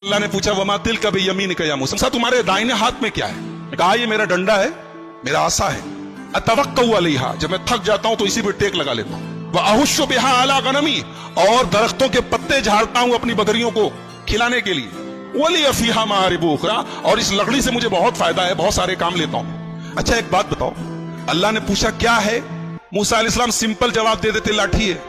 अल्लाह ने पूछा वमा तिल का यमीन का या मूसा, तुम्हारे दाहिने हाथ में क्या है? कहा ये मेरा डंडा है, मेरा आसा है। अतवक्कउ अलैहा, जब मैं थक जाता हूं तो इसी पे टेक लगा लेता हूं। व अहुश्शु बिहा अला गनमी, और दरख्तों के पत्ते झाड़ता हूं अपनी बकरियों को खिलाने के लिए। वली फीहा मारिब उखरा, और इस लकड़ी से मुझे बहुत फायदा है, बहुत सारे काम लेता हूं। अच्छा एक बात बताओ, अल्लाह ने पूछा क्या है, मूसा अलैहिस्सलाम सिंपल जवाब दे देते लाठी है।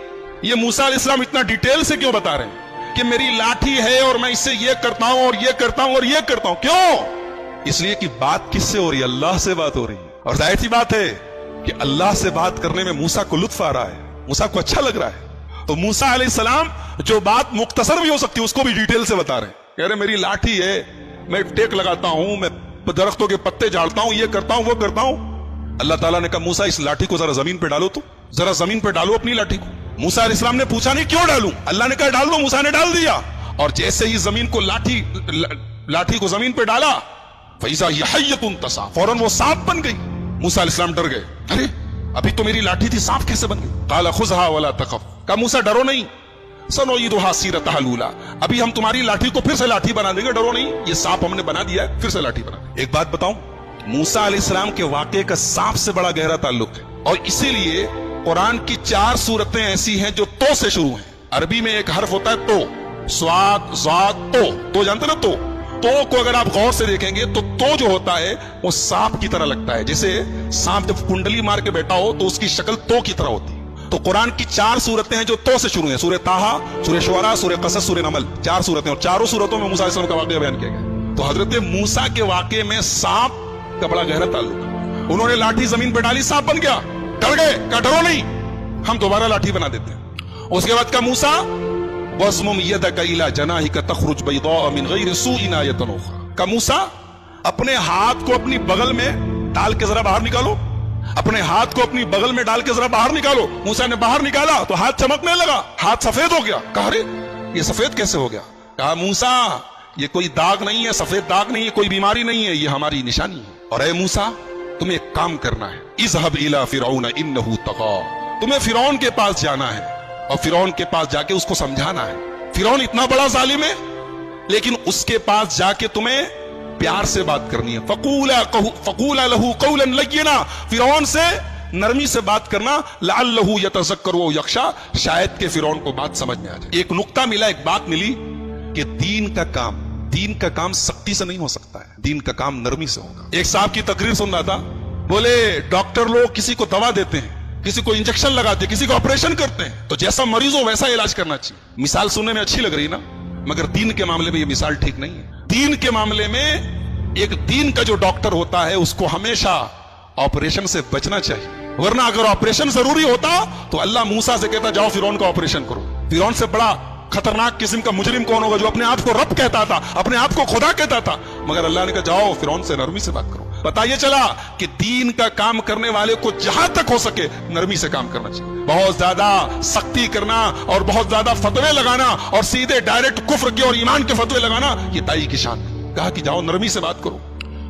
ये मूसा अलैहिस्सलाम इतना डिटेल से क्यों बता रहे हैं कि मेरी लाठी है और मैं इससे ये करता हूं और ये करता हूं और ये करता हूं? क्यों? इसलिए कि बात किससे हो रही है? अल्लाह से बात हो रही है। और जाहिर सी बात है कि अल्लाह से बात करने में मूसा को लुत्फ आ रहा है, मूसा को अच्छा लग रहा है। तो मूसा अलैहिस्सलाम जो बात मुख्तसर भी हो सकती है उसको भी डिटेल से बता रहे हैं। कह रहे मेरी लाठी है, मैं टेक लगाता हूं, मैं दरख्तों के पत्ते झाड़ता हूं, ये करता हूं वो करता हूं। अल्लाह ताला ने कहा मूसा इस लाठी को जरा जमीन पे डालो, तो जरा जमीन पे डालो अपनी लाठी को। मूसा अलैहिस्सलाम ने पूछा नहीं क्यों डालूं, अल्लाह ने कहा डाल दो, मूसा ने डाल दिया। और जैसे ही जमीन को लाठी को जमीन पे डाला, फैज़ा हिय हय्यतुन तसा, फौरन वो सांप बन गई। मूसा अलैहिस्सलाम डर गए, अरे अभी तो मेरी लाठी थी, सांप कैसे बन गई? काला खुज़हा वला तखफ, कहा मूसा डरो नहीं, सनुईदुहा सीरतहा लूला, अभी हम तुम्हारी लाठी को फिर से लाठी बना देंगे, डरो नहीं, ये सांप हमने बना दिया है, फिर से लाठी बना देंगे। एक बात बताऊं, मूसा अलैहिस्सलाम के वाक़े का सांप से बड़ा गहरा ताल्लुक है, और इसीलिए कुरान की 4 सूरतें ऐसी हैं जो तो से शुरू हैं। अरबी में एक हर्फ होता है तो, स्वाद ज़ाद तो जानते ना? तो को अगर आप गौर से देखेंगे तो जो होता है वो सांप की तरह लगता है। जैसे सांप जब कुंडली मार के बैठा हो तो उसकी शक्ल तो की तरह होती है। तो कुरान की 4 सूरतें हैं जो तो से शुरू हैं, सूरह ताहा, सूरह शुअरा, सूरह क़सस, सूरह नमल, 4 सूरतें, और चारों सूरतों में मूसा अलैहिस्सलाम का वाक़या बयान किया गया। तो हजरत मूसा के वाक़े में सांप का बड़ा गहरा ताल्लुक है। उन्होंने लाठी जमीन पर डाली, सांप बन गया, डर गए, क्या डरो नहीं, हम दोबारा लाठी बना देते हैं। उसके बाद का मूसा वज़्मुम यदका इला जनाहिका तखरुज बैदा मिन गैरि सूइन आयतन उखरा, का मूसा अपने हाथ को अपनी बगल में डाल के जरा बाहर निकालो, अपने हाथ को अपनी बगल में डाल के जरा बाहर निकालो। मूसा ने बाहर निकाला तो हाथ चमकने लगा, हाथ सफेद हो गया। कहा अरे ये सफेद कैसे हो गया? कहा मूसा ये कोई दाग नहीं है, सफेद दाग नहीं है, कोई बीमारी नहीं है, ये हमारी निशानी है। और ऐ मूसा तुम्हें एक काम करना है, इज़हब इला फिरौन इन्नहु तग़ा, तुम्हें फिरौन के पास जाना है और फिरौन के पास जाके उसको समझाना है। फिरौन इतना बड़ा जालिम है, लेकिन उसके पास जाके तुम्हें प्यार से बात करनी है। फक़ूला लहू क़ौलन लय्यिना, फिरौन से नरमी से बात करना। लअल्लहु यतज़क्करु औ यख़शा, शायद के फिरौन को बात समझ में आ जाए। एक नुक्ता मिला, एक बात मिली कि दीन का काम सख्ती से नहीं हो सकता है, दीन का काम नरमी से होगा। एक साहब की तकरीर सुन रहा था, बोले डॉक्टर लोग किसी को दवा देते हैं, किसी को इंजेक्शन लगाते हैं, किसी को ऑपरेशन करते हैं, तो जैसा मरीज हो वैसा इलाज करना चाहिए। मिसाल सुनने में अच्छी लग रही ना, मगर दीन के मामले में ये मिसाल ठीक नहीं है। दीन के मामले में एक दीन का जो डॉक्टर होता है उसको हमेशा ऑपरेशन से बचना चाहिए, वरना अगर ऑपरेशन जरूरी होता तो अल्लाह मूसा से कहता जाओ फिरौन का ऑपरेशन करो। फिरौन से बड़ा खतरनाक किस्म का मुजरिम कौन होगा जो अपने आप को रब कहता था, अपने आप को खुदा कहता था? मगर अल्लाह ने कहा जाओ फिरौन से नरमी से बात करो। पता ये चला कि दीन का काम करने वाले को जहां तक हो सके नरमी से काम करना चाहिए। बहुत ज्यादा सख्ती करना और बहुत ज्यादा फतवे लगाना और सीधे डायरेक्ट कुफ्र के और ईमान के फतवे लगाना, ये ताई की शान है। कहा कि जाओ नरमी से बात करो।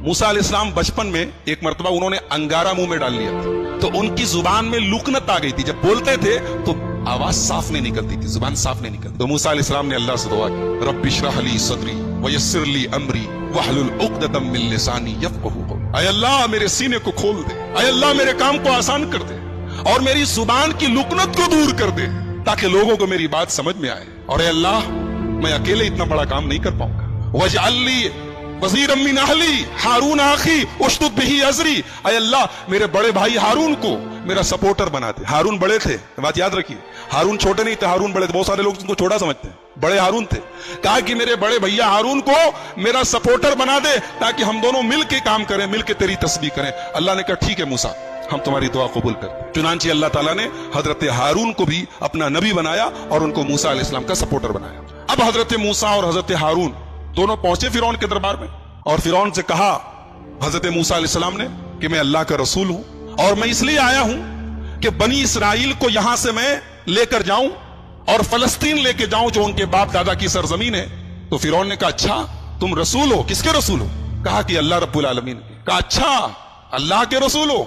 मूसा अलैहिस्सलाम बचपन में एक मर्तबा उन्होंने अंगारा मुंह में डाल लिया था, तो उनकी जुबान में लुकनत आ गई थी। जब बोलते थे तो आवाज साफ नहीं निकलती थी, जुबान साफ नहीं निकलती। तो मूसा अलैहिस्सलाम ने अल्लाह से दुआ की, रब्बि इश्रह ली सदरी वयस्सिर ली अमरी वहलुल उक़दतम मिन लिसानी यफ़क़हू क़ौली। ऐ अल्लाह मेरे सीने को खोल दे, ऐ अल्लाह मेरे काम को आसान कर दे और मेरी जुबान की लुकनत को दूर कर दे, ताकि लोगों को मेरी बात समझ में आए। और ऐ अल्लाह मैं अकेले इतना बड़ा काम नहीं कर पाऊंगा। वजअल ली वज़ीरम मिन अहली हारून अखी उश्दुद बिही अज़री, ऐ अल्लाह मेरे बड़े भाई हारून को मेरा सपोर्टर बना दे। हारून बड़े थे, बात याद रखिए, हारून छोटे नहीं थे, हारून बड़े थे। बहुत सारे लोग उनको छोटा समझते हैं, बड़े हारून थे। कहा कि मेरे बड़े भैया हारून को मेरा सपोर्टर बना दे ताकि हम दोनों मिल के काम करें, मिल के तेरी तस्बीह करें। अल्लाह ने कहा ठीक है मूसा, हम तुम्हारी दुआ कबूल करते। चुनांचे अल्लाह ताला ने हजरत हारून को भी अपना नबी बनाया और उनको मूसा अलैहिस्सलाम का सपोर्टर बनाया। अब हजरत मूसा और हजरत हारून दोनों पहुंचे फिरौन के दरबार में और फिरौन से कहा हजरत मूसा अलैहिस्सलाम ने कि मैं अल्लाह का रसूल हूं और मैं इसलिए आया हूं कि बनी इसराइल को यहां से मैं लेकर जाऊं और फलस्तीन लेके जाऊं जो उनके बाप दादा की सरजमीन है। तो फिरौन ने कहा अच्छा तुम रसूल हो, किसके रसूल हो? कहा कि अल्लाह रब्बुल आलमीन के। कहा अच्छा अल्लाह के रसूल हो,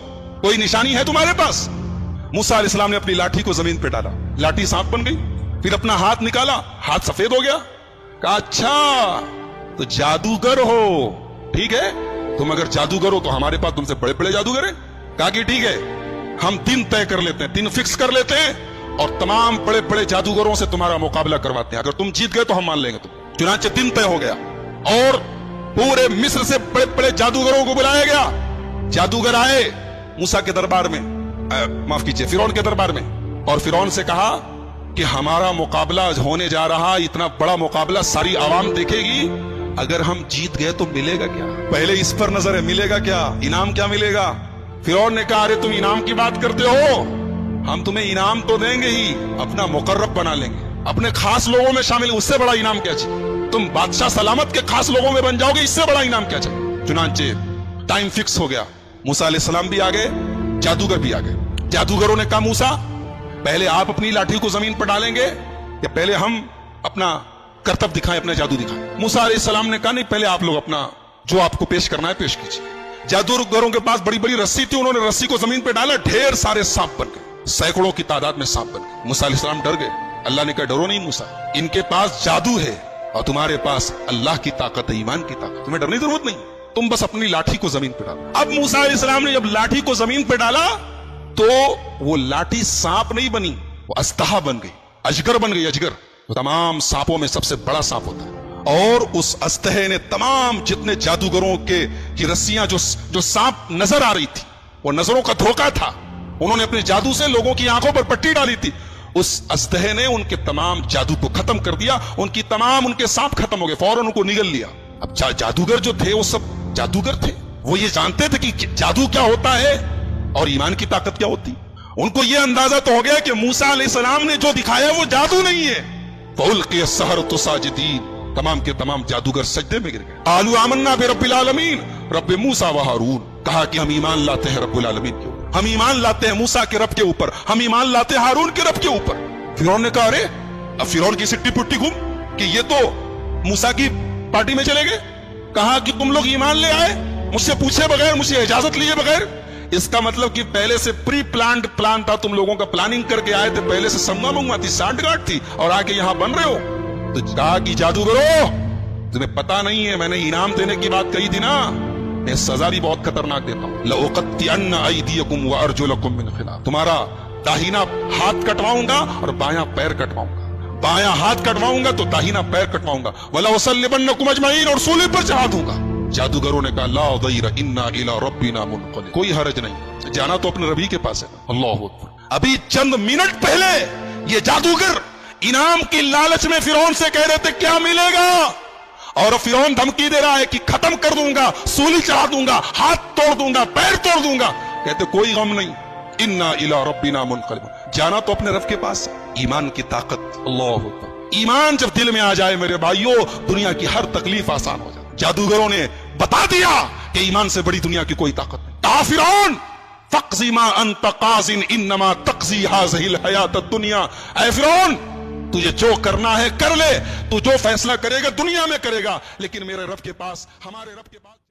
कोई निशानी है तुम्हारे पास? मूसा अलैहिस्सलाम ने अपनी लाठी को जमीन पे डाला, लाठी सांप बन गई। फिर अपना हाथ निकाला, हाथ सफेद हो गया। कहा अच्छा तो जादूगर हो, ठीक है? तुम अगर जादूगर हो तो हमारे पास तुमसे बड़े बड़े जादूगर हैं। कहा कि ठीक है, हम दिन तय कर लेते हैं, दिन फिक्स कर लेते हैं और तमाम बड़े बड़े जादूगरों से तुम्हारा मुकाबला करवाते हैं। अगर तुम जीत गए तो हम मान लेंगे तुम। चुनांचे दिन तय हो गया और पूरे मिस्र से बड़े बड़े जादूगरों को बुलाया गया। जादूगर आए मूसा के दरबार में, माफ कीजिए, फिरौन के दरबार में, और फिरौन से कहा कि हमारा मुकाबला होने जा रहा, इतना बड़ा मुकाबला सारी आवाम देखेगी, अगर हम जीत गए तो मिलेगा क्या? पहले इस पर नजर है, मिलेगा क्या, इनाम क्या मिलेगा? फिरौन ने कहा, अरे तुम इनाम की बात करते हो, हम तुम्हें इनाम तो देंगे ही, अपना मुकर्रब बना लेंगे, अपने खास लोगों में शामिल, उससे बड़ा इनाम क्या चाहिए? तुम बादशाह सलामत के खास लोगों में बन जाओगे, इससे बड़ा इनाम क्या चाहिए? चुनांचे टाइम फिक्स हो गया, मूसा अलैहिस्सलाम भी आ गए, जादूगर भी आ गए। जादूगरों ने कहा, मूसा पहले आप अपनी लाठी को जमीन पर डालेंगे या पहले हम अपना करतब दिखाएं, अपना जादू दिखाएं? मूसा अलैहिस्सलाम ने कहा, नहीं, पहले आप लोग अपना जो आपको पेश करना है पेश कीजिए। जादूगरों के पास बड़ी बड़ी रस्सी थी, उन्होंने रस्सी को जमीन पर डाला, ढेर सारे सांप बन गए, सैकड़ों की तादाद में सांप बन गए। मूसा अलैहिस्सलाम डर गए। अल्लाह ने कहा, डरो नहीं मूसा, इनके पास जादू है और तुम्हारे पास अल्लाह की ताकत है, ईमान की ताकत, तुम्हें डरने की जरूरत नहीं, तुम बस अपनी लाठी को जमीन पर डालो। अब मूसा अलैहिस्सलाम ने जब लाठी को जमीन पर डाला तो वो लाठी सांप नहीं बनी, वो अस्तहा बन गई, अजगर बन गई, अजगर। तो तमाम सांपों में सबसे बड़ा सांप होता है, और उस अस्तहे ने तमाम जितने जादूगरों के की रस्सियां जो सांप नजर आ रही थी, वो नजरों का धोखा था, उन्होंने अपने जादू से लोगों की आंखों पर पट्टी डाली थी, उस अस्तहे ने उनके तमाम जादू को खत्म कर दिया, उनके सांप खत्म हो गए, फौरन उनको निगल लिया। अब जादूगर जो थे वो सब जादूगर थे, वो ये जानते थे कि जादू क्या होता है और ईमान की ताकत क्या होती। उनको ये अंदाजा तो हो गया कि मूसा अलैहिस्सलाम ने जो दिखाया वो जादू नहीं है। फउल्क़िय अस्सहरतु साजिदीन, तमाम के तमाम जादूगर सजदे में गिर गए। आलू आमन्ना बिरब्बिल आलमीन, रब्बे मूसा व हारून, कहा कि हम ईमान लाते हैं रब्बुल आलमीन के ऊपर, हम ईमान लाते हैं मूसा के रब के ऊपर, हम ईमान लाते हैं हारून के रब के ऊपर। फिरौन ने कहा, अरे अब फिरौन की सिट्टी पुट्टी घूम कि ये तो मूसा की पार्टी में चले गए। कहा कि तुम लोग ईमान ले आए मुझसे पूछे बगैर, मुझसे इजाजत लिए बगैर। इसका मतलब कि पहले से प्री प्लान था, तुम लोगों का प्लानिंग करके आए थे, पहले से संगा मंगवा थी, सांठगांठ थी, और आके यहां बन रहे हो। तो कहा कि जादूगरो, तुम्हें पता नहीं है, मैंने इनाम देने की बात कही थी ना, मैं सजा भी बहुत खतरनाक देता हूं। लउक़त्तिअन्न अयदियकुम व अर्जुलकुम मिन खिलाफ, तुम्हारा दाहिना हाथ कटवाऊंगा और बायां पैर कटवाऊंगा, बायां हाथ कटवाऊंगा तो दाहिना पैर कटवाऊंगा, वला उसल्लिबन्नकुम अजमईन, और सूली पर चढ़ा दूंगा। जादूगरों ने कहा, ला दैर इन्ना इला रब्बिना मुनक़लिब, कोई हरज नहीं, जाना तो अपने रबी के पास है। अल्लाहु अकबर। अभी चंद मिनट पहले ये जादूगर इनाम की लालच में फिरौन से कह रहे थे क्या मिलेगा, और फिरौन धमकी दे रहा है कि खत्म कर दूंगा, सूली चढ़ा दूंगा, हाथ तोड़ दूंगा, पैर तोड़ दूंगा। कहते कोई गम नहीं, इन्ना इला रब्बिना मुनक़लिब, जाना तो अपने रब के पास। ईमान की ताकत, अल्लाहु अकबर। ईमान जब दिल में आ जाए मेरे भाइयों, दुनिया की हर तकलीफ आसान हो जाए। जादूगरों ने बता दिया कि ईमान से बड़ी दुनिया की कोई ताकत नहीं। कहा फिरौन, फ़क़ज़ी मा अंत क़ाज़िन इन्नमा तक़ज़ी हाज़िहिल हयात दुनिया, ऐ फिरौन तुझे जो करना है कर ले, तू जो फैसला करेगा दुनिया में करेगा, लेकिन मेरे रब के पास, हमारे रब के पास